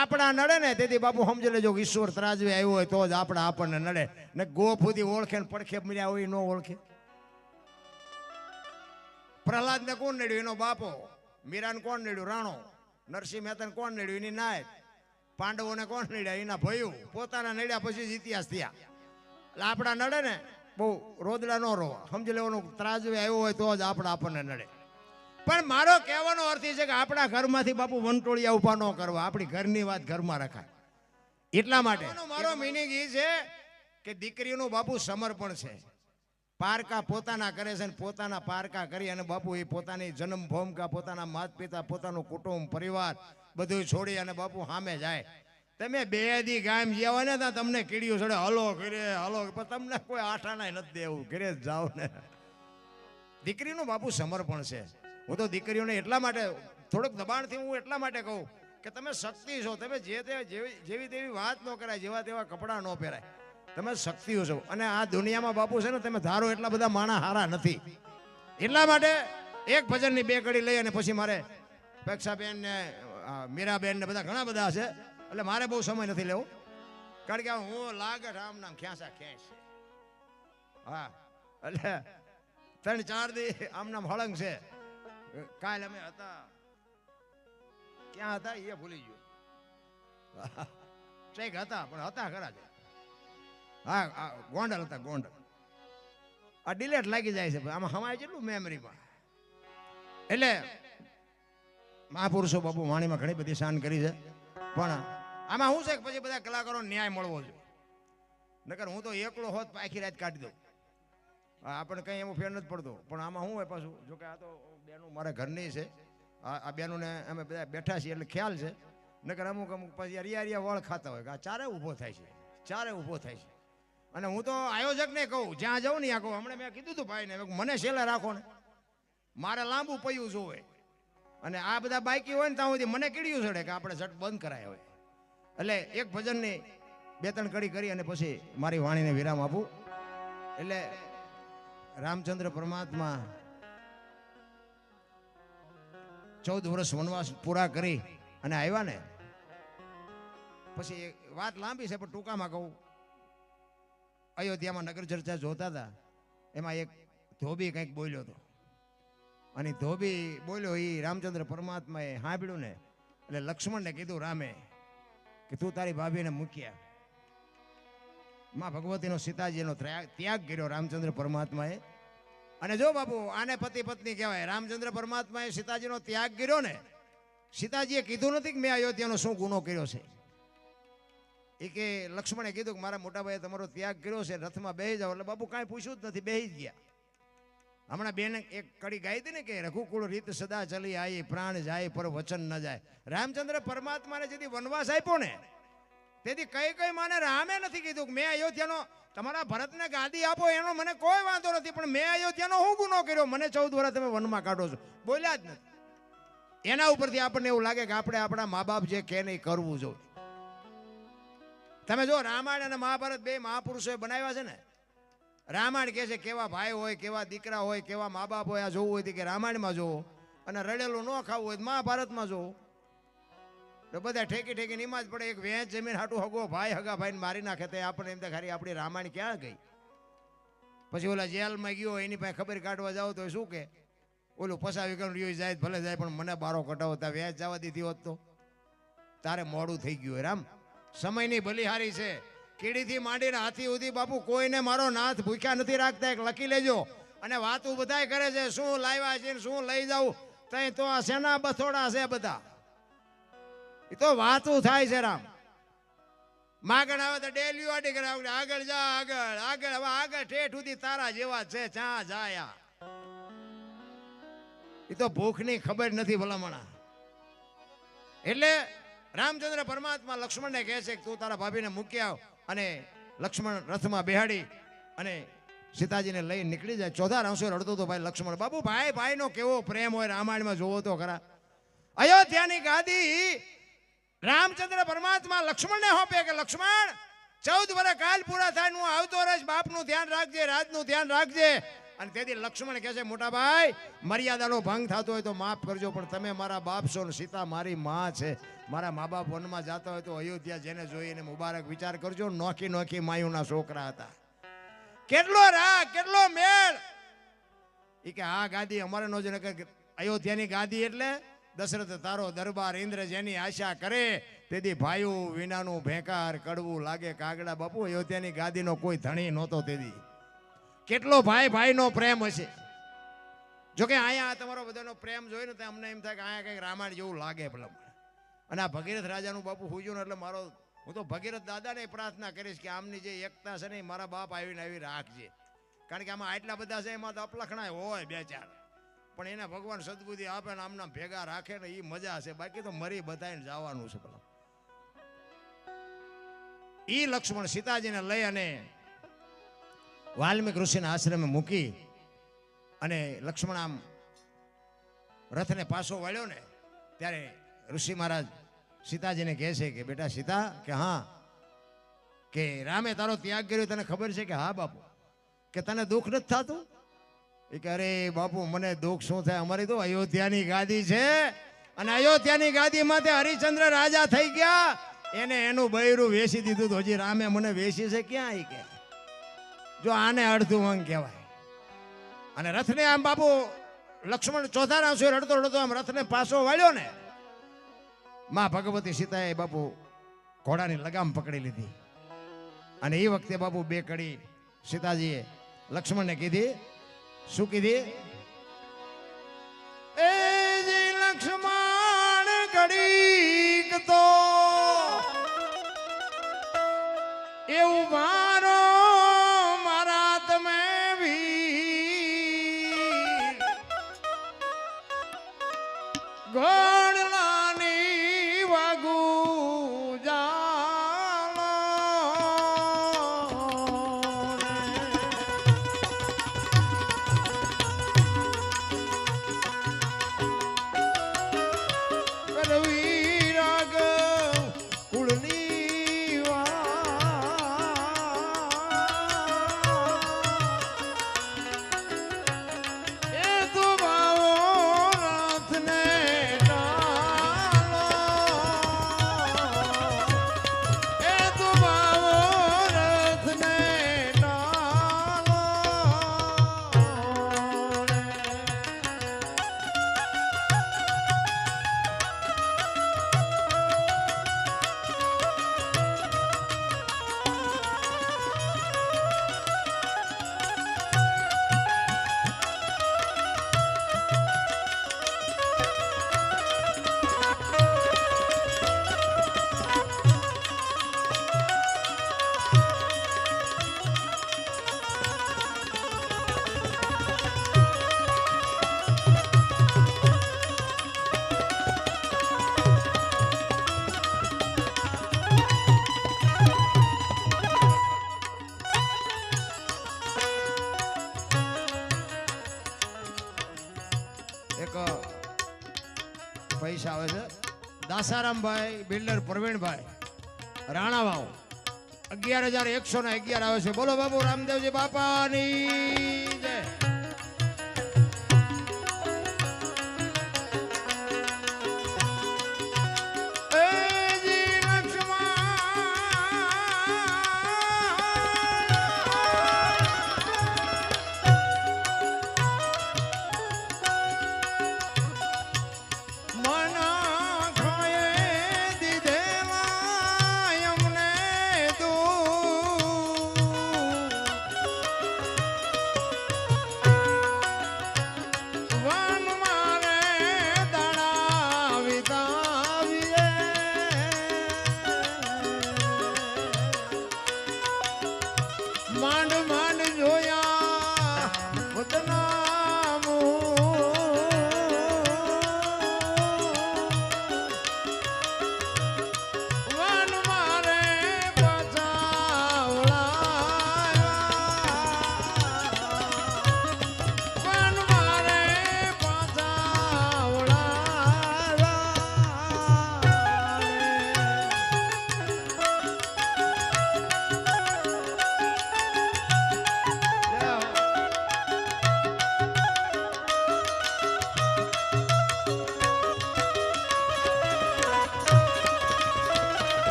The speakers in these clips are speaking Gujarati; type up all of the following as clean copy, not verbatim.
આપણા નડે ને તેથી બાપુ સમજી લેજો કે ઈશ્વર ત્રાજવે આવ્યો હોય તો જ આપણા આપણને નડે ને ગોફુદી ઓળખે ને પડખે મળ્યા હોય ન ઓળખે. પ્રહલાદને કોણ નડ્યું? એનો બાપો. મીરાને કોણ નડ્યું? રાણો. નરસિંહ મહેતાને કોણ નડ્યું? એની નાયક. પાંડવોને કોણ નડ્યા? એના ભયું. પોતાના નડ્યા પછી જ ઇતિહાસ થયા. એટલે આપણા નડે ને બહુ રોદડા ન રોવા, સમજી લેવાનું ત્રાજવે આવ્યો હોય તો જ આપણા આપણને નડે. પણ મારો કહેવાનો અર્થ એ છે કે આપણા ઘરમાંથી બાપુ વંટોળિયા ઉભા ન કરવા, આપણી ઘરની વાત ઘરમાં રખાય. એટલા માટે મારો મિનિંગ એ છે કે દીકરીનું બાપુ સમર્પણ છે. પારકા પોતાના કરે છે ને પોતાના પારકા કરી અને બાપુ એ પોતાની જન્મભૂમિકા, પોતાના માતા પિતા, પોતાનું કુટુંબ પરિવાર બધું છોડી અને બાપુ સામે જાય. તમે બે દી ગામ જેવા ને ત્યાં તમને કીડ્યું ચડે, હલો ઘરે હલો, પણ તમને કોઈ આઠાના નથી દેવું, ઘરે જ જાઓ ને. દીકરીનું બાપુ સમર્પણ છે. હું તો દીકરીઓને એટલા માટે થોડુંક દબાણથી હું એટલા માટે કહું કે તમે શક્તિ છો. તમે જેવી તેવી વાત ન કરાય, જેવા તેવા કપડાં ન પહેરાય. તમે શક્તિઓ છો અને આ દુનિયામાં બાપુ છે ને તમે ધારો એટલા બધા માણા હારા નથી. એટલા માટે એક ભજનની બે કડી લઈ અને પછી મારે પેક્ષાબેન ને મીરાબેન ને બધા ઘણા બધા છે, એટલે મારે બહુ સમય નથી લેવો, કારણ કે હું લાગટ આમ નામ ખ્યાસા ખેંચ. હા, એટલે 3-4 દી આમ નામ હળંગ છે. કાલ અમે હતા, ક્યાં હતા એ ભૂલી ગયો, ચેક હતા પણ હતા ખરા છે. હા, ગોંડલ હતા, ગોંડલ. આ ડિલેટ લાગી જાય છે આમાં, હમાય જેટલું મેમરીમાં. એટલે મહાપુરુષો બાપુ વાણીમાં ઘણી બધી શાન કરી છે, પણ આમાં શું છે કે પછી બધા કલાકારોને ન્યાય મળવો જોઈએ. નકર હું તો એકલો હોત આખી રાત કાઢી દઉં, આપણે કંઈ એવો ફેર નથી પડતો. પણ આમાં શું હોય પાછું, જોકે આ તો બેનું મારા ઘરની છે, આ બેનોને અમે બધા બેઠા છીએ એટલે ખ્યાલ છે. નકર અમુક પછી અરિયા વળ ખાતા હોય કે આ ચારે ઊભો થાય છે, ચારે ઊભો થાય છે. અને હું તો આયોજકને કહું, જ્યાં જાઉં ને ત્યાં કહું, હમણાં મેં કીધું હતું ભાઈને, મને છેલ્લે રાખો ને, મારે લાંબુ પૈયું જોવે. અને આ બધા બાઈકી હોય ને ત્યાં સુધી મને કીડ્યું ચડે કે આપણે ઝટ બંધ કરાય હોય. એટલે એક ભજનની 2-3 કડી કરી અને પછી મારી વાણીને વિરામ આપું. એટલે રામચંદ્ર પરમાત્મા 14 વર્ષ વનવાસ પૂરા કરી અને આવ્યા ને પછી વાત લાંબી છે પણ ટૂંકામાં કહું. અયોધ્યામાં નગર ચર્ચા જોતા હતા, એમાં એક ધોબી કંઈક બોલ્યો હતો, અને ધોબી બોલ્યો એ રામચંદ્ર પરમાત્માએ સાંભળ્યું ને એટલે લક્ષ્મણને કીધું રામે કે તું તારી ભાભીને મૂક્યા. માં ભગવતીનો સીતાજીનો ત્યાગ કર્યો રામચંદ્ર પરમાત્માએ. અને જો બાપુ આને પતિ પત્ની કહેવાય. રામચંદ્ર પરમાત્માએ સીતાજીનો ત્યાગ કર્યો ને, સીતાજીએ કીધું નથી કે મેં અયોધ્યાનો શું ગુનો કર્યો છે. એ કે લક્ષ્મણે કીધું કે મારા મોટાભાઈએ તમારો ત્યાગ કર્યો છે, રથમાં બેસી જાઓ. એટલે બાપુ કાંઈ પૂછ્યું જ નથી, બેસી જ ગયા. હમણાં બેન એક કડી ગાઈ હતી ને કે રઘુકુળ રીત સદા ચલી આઈ, પ્રાણ જાય પર વચન ન જાય. રામચંદ્ર પરમાત્માને જેથી વનવાસ આપ્યો ને તેથી કઈ માને રામે નથી કીધું કે મેં અયોધ્યાનો, તમારા ભરતને ગાદી આપો એનો મને કોઈ વાંધો નથી, પણ મેં અયોધ્યાનો હું ગુનો કર્યો, મને 14 વર્ષ તમે વનમાં કાઢો છો, બોલ્યા જ નથી. એના ઉપરથી આપણને એવું લાગે કે આપણે આપણા મા બાપ જે કે નહીં કરવું જોઈએ. તમે જો રામાયણ અને મહાભારત બે મહાપુરુષોએ બનાવ્યા છે ને, રામાયણ કહે છે કેવા ભાઈ હોય, કેવા દીકરા હોય, કેવા મા બાપ હોય. આ જોવું હોય કે રામાયણમાં જોવો, અને રડેલું ન ખાવું હોય મહાભારતમાં જોવો. તો બધા ઠેકી નિમાજ પડે. એક વેચ જમીન હાટું હગો ભાઈ હગા ભાઈને મારી નાખે તો આપણે એમ ખાલી આપણી રામાયણ ક્યાં ગઈ. પછી ઓલા જેલમાં ગયો એની પાસે ખબર કાઢવા જાવ તો શું કે ઓલું ફસાવી કર્યું જાય ભલે જાય પણ મને બારો કટાવો, તા વેચ જવા દીધી હોત તો તારે મોડું થઈ ગયું. રામ સમયની બલિહારી છે. કીડીથી માંડીને હાથી સુધી બાપુ કોઈને મારો નાથ ભૂખ્યા નથી રાખતા, એક લખી લેજો. અને વાતું બધાય કરે છે શું લાવ્યા છે શું લઈ જાવ, તઈ તો આ સેના બથોડા છે બધા, એ તો વાતું થાય છે. રામ માગણ આવે તો ડેલીઓ આડી કરે, આગળ જા આગળ આગળ, હવે આગળ ઠેઠ સુધી તારા જેવા છે, ચા જાયા. એ તો ભૂખની ખબર નથી ભલામણા. એટલે રામચંદ્ર પરમાત્મા લક્ષ્મણને કહે છે કે તું તારા ભાભીને મૂકી આવ. અને લક્ષ્મણ રથમાં બેહાડી અને સીતાજીને લઈ નીકળી જાય. 14 અંશો રડતો હતો ભાઈ લક્ષ્મણ. બાપુ ભાઈ ભાઈનો કેવો પ્રેમ હોય રામાયણમાં જોવો તો ખરા. અયોધ્યાની ગાદી રામચંદ્ર પરમાત્મા લક્ષ્મણને હોપે કે લક્ષ્મણ 14 વર્ષ કાલ પૂરા થાય હું આવતો રહીશ, બાપનું ધ્યાન રાખજે, રાજનું ધ્યાન રાખજે. અને તેથી લક્ષ્મણ કહે છે મોટા ભાઈ મર્યાદાનો ભંગ થતો હોય તો માફ કરજો, પણ તમે મારા બાપ છો ને સીતા મારી માં છે, મારા મા બાપ વનમાં જતા હોય તો અયોધ્યા જેને જોઈને મુબારક વિચાર કરજો. નોખી નોખી માયુના છોકરા હતા. કેટલો રાગ, કેટલો મેળ. એ કે આ ગાદી અમારે નો જ કે અયોધ્યાની ગાદી એટલે દશરથ તારો દરબાર ઇન્દ્ર જેની આશા કરે તેથી ભાઈઓ વિનાનું ભેંકાર કડવું લાગે કાગડા. બાપુ અયોધ્યાની ગાદીનો કોઈ ધણી નહોતો તેથી. કેટલો ભાઈ ભાઈનો પ્રેમ હશે. જોકે અહીંયા તમારો બધાનો પ્રેમ જોઈને તો અમને એમ થાય કે અહીંયા કંઈક રામાયણ જેવું લાગે ભલા. અને આ ભગીરથ રાજાનું બાપુ હુજ્યું ને એટલે હું તો ભગીરથ દાદાને પ્રાર્થના કરીશ કે આમની જે એકતા છે ને મારા બાપ આવીને આવી રાખજે. કારણ કે આમાં આટલા બધા છે એમાં તો અપલખણાય હોય બે ચાર, પણ એને ભગવાન સદબુદ્ધિ આપે ને આમના ભેગા રાખે ને એ મજા છે. બાકી તો મરી બધાને જવાનું છે ભલા. ઈ લક્ષ્મણ સીતાજીને લઈ અને વાલ્મીક ઋષિના આશ્રમે મૂકી અને લક્ષ્મણ આમ રથને પાછો વળ્યો ને ત્યારે ઋષિ મહારાજ સીતાજીને કહે છે કે બેટા સીતા, કે હા, કે રામે તારો ત્યાગ કર્યો તને ખબર છે? કે હા બાપુ. કે તને દુઃખ નથી થતું? એ કે અરે બાપુ મને દુઃખ શું થાય, અમારી તો અયોધ્યાની ગાદી છે અને અયોધ્યાની ગાદીમાં તે હરિચંદ્ર રાજા થઈ ગયા, એને એનું બૈરું વેચી દીધું. તો હજી રામે મને વેચી છે ક્યાં? એ કે જો આને અડધું અંગ કહેવાય. અને રથને આમ બાપુ લક્ષ્મણ ચોથા રાસો રડતો રડતો આમ રથને પાછો વાળ્યો ને માં ભગવતી સીતાએ બાપુ ઘોડાની લગામ પકડી લીધી. અને એ વખતે બાપુ બે કડી સીતાજીએ લક્ષ્મણને કીધી. શું કીધી? એ જી લક્ષ્મણ ઘડીક તો એવું મારો મારા તમે વીર ઘોડલાની વાગુ જાલો કરવી રાગ કુળની એ તો ભાવો રથને પૈસા આવે છે. દાસારામભાઈ બિલ્ડર પ્રવીણભાઈ રાણાવાવ 11,111 આવે છે. બોલો બાબુ રામદેવજી બાપાની જય.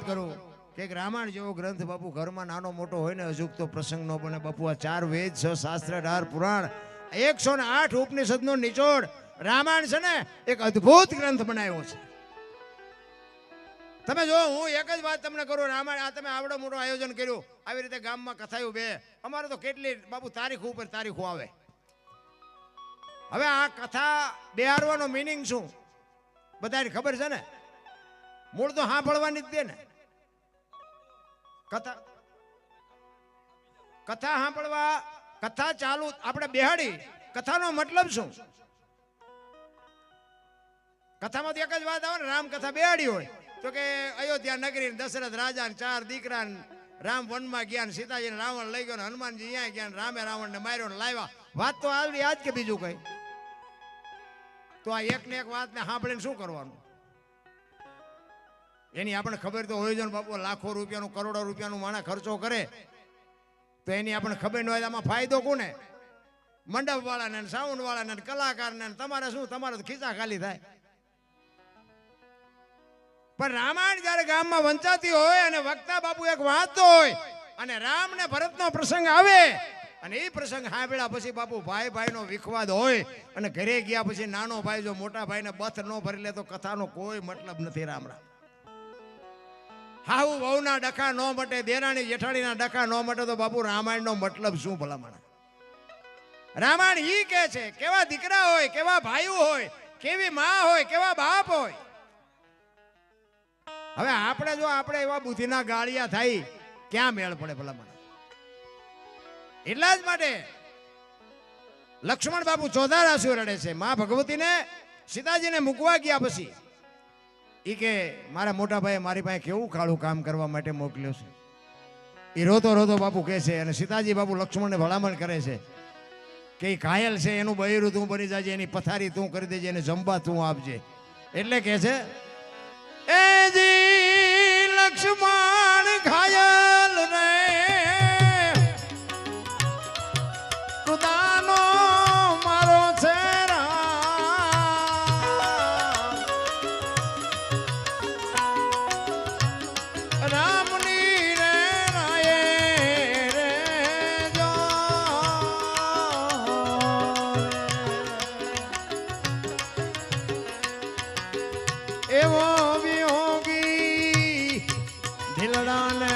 વાત કરું કે એક રામાયણ જેવો ગ્રંથ બાપુ ઘરમાં નાનો મોટો હોય ને અજુક તો પ્રસંગ ન બને બાપુ. આ 4 વેદ 6 શાસ્ત્ર 18 પુરાણ 108 ઉપનિષદનો નિચોડ રામાયણ છે ને એક અદ્ભુત ગ્રંથ બનાવ્યો છે. તમે જો હું એક જ વાત તમને કરું, રામાયણ આ તમે આવડો મોટો આયોજન કર્યું, આવી રીતે ગામમાં કથાયું બે, અમારે તો કેટલી બાપુ તારીખો ઉપર તારીખો આવે. હવે આ કથા બેહારવાનો મિનિંગ શું બધાને ખબર છે ને? મૂળ તો સાંભળવાની જ દે ને. કથા સાંભળવા, કથા ચાલુ આપણે બેહાડી, કથાનો મતલબ શું? કથામાં એક જ વાત આવે ને, રામ કથા બેહાડી હોય તો કે અયોધ્યા નગરી દશરથ રાજા 4 દીકરા, રામ વનમાં ગયા, સીતાજીને રાવણ લઈ ગયો, હનુમાનજી અહીંયા ગયા, રામે રાવણને માર્યો ને લાવ્યા. વાત તો આવડી આજ કે બીજું કઈ? તો આ એક ને એક વાતને સાંભળીને શું કરવાનું? એની આપણે ખબર તો હોય છે ને બાપુ, લાખો રૂપિયાનું કરોડો રૂપિયાનું માણસ ખર્ચો કરે તો એની આપણે ખબર ન હોય. આમાં ફાયદો કોને? મંડપ વાળાને, સાઉન્ડ વાળાને, કલાકારને. તમારે શું? તમારે તો ખીચા ખાલી થાય. પણ રામાયણ જયારે ગામમાં વંચાતી હોય અને વક્તા બાપુ એક વાંચતો હોય અને રામ ને ભરતનો પ્રસંગ આવે અને એ પ્રસંગ સાંભળ્યા પછી બાપુ ભાઈ ભાઈનો વિખવાદ હોય અને ઘરે ગયા પછી નાનો ભાઈ જો મોટા ભાઈને બથ ન ભરી લે તો કથાનો કોઈ મતલબ નથી. રામ રામ. હાહુ વહુના ડખા ન મટે, દેરાણી જેઠાણીના ડખા ન મટે તો બાપુ રામાયણનો મતલબ શું ભલામણ? રામાયણ ઈ કે છે કેવા દીકરા હોય, કેવા ભાઈઓ હોય, કેવી માં હોય, કેવા બાપ હોય. હવે આપણે જો આપણે એવા બુદ્ધિના ગાળિયા થાય ક્યાં મેળ પડે ભલામણ? એટલા જ માટે લક્ષ્મણ બાપુ 14 રાશિઓ રડે છે. માં ભગવતીને સીતાજીને મૂકવા ગયા પછી ઈ કે મારા મોટા ભાઈએ મારી પાસે કેવું કાળું કામ કરવા માટે મોકલ્યો છે. એ રોતો રોતો બાપુ કહે છે અને સીતાજી બાપુ લક્ષ્મણને ભલામણ કરે છે કે એ ઘાયલ છે, એનું બૈરું તું બની જાજે, એની પથારી તું કરી દેજે, એને જમવા તું આપજે. એટલે કે છે એ જી લક્ષ્મણ ઘાયલ રે ખુદાનો મારો છે રામની રે રાયે રે જો એવો વિયોગી ઢીલડાને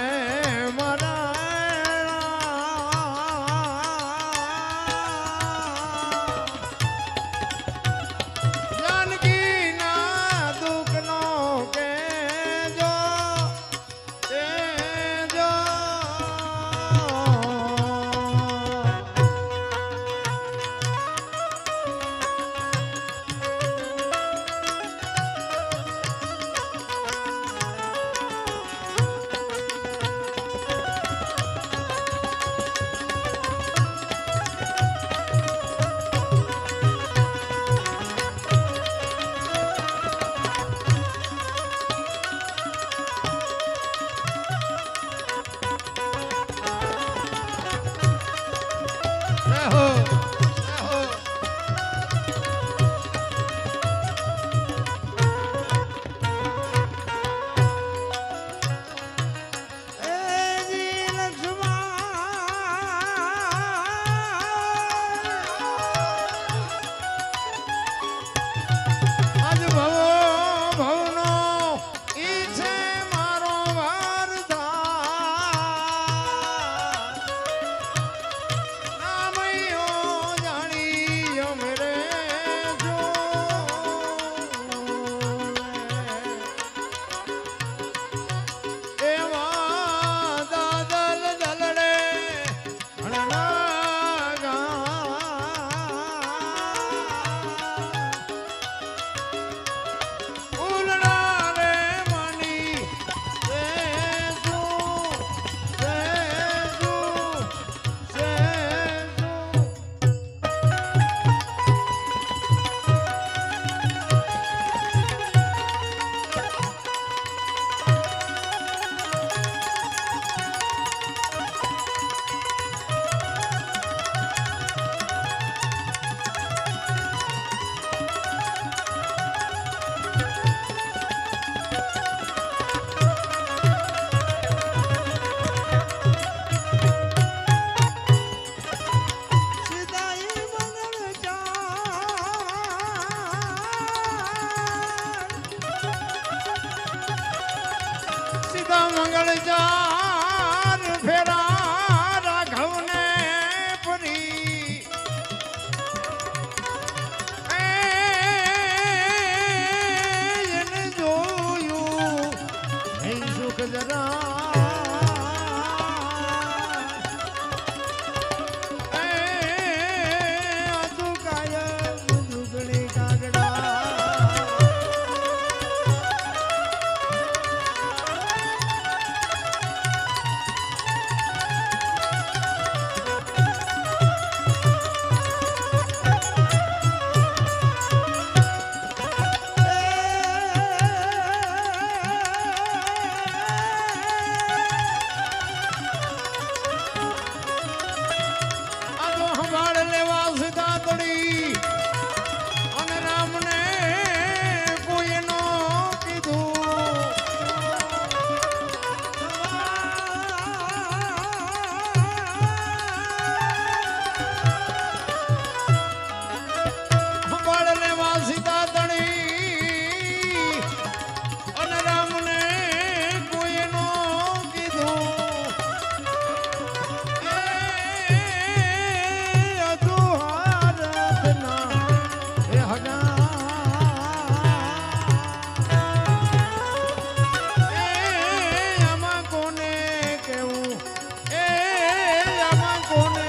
મંગળ જાર ફેરા રાઘવને પરી એને જોયું નહીં સુખ જરા કોને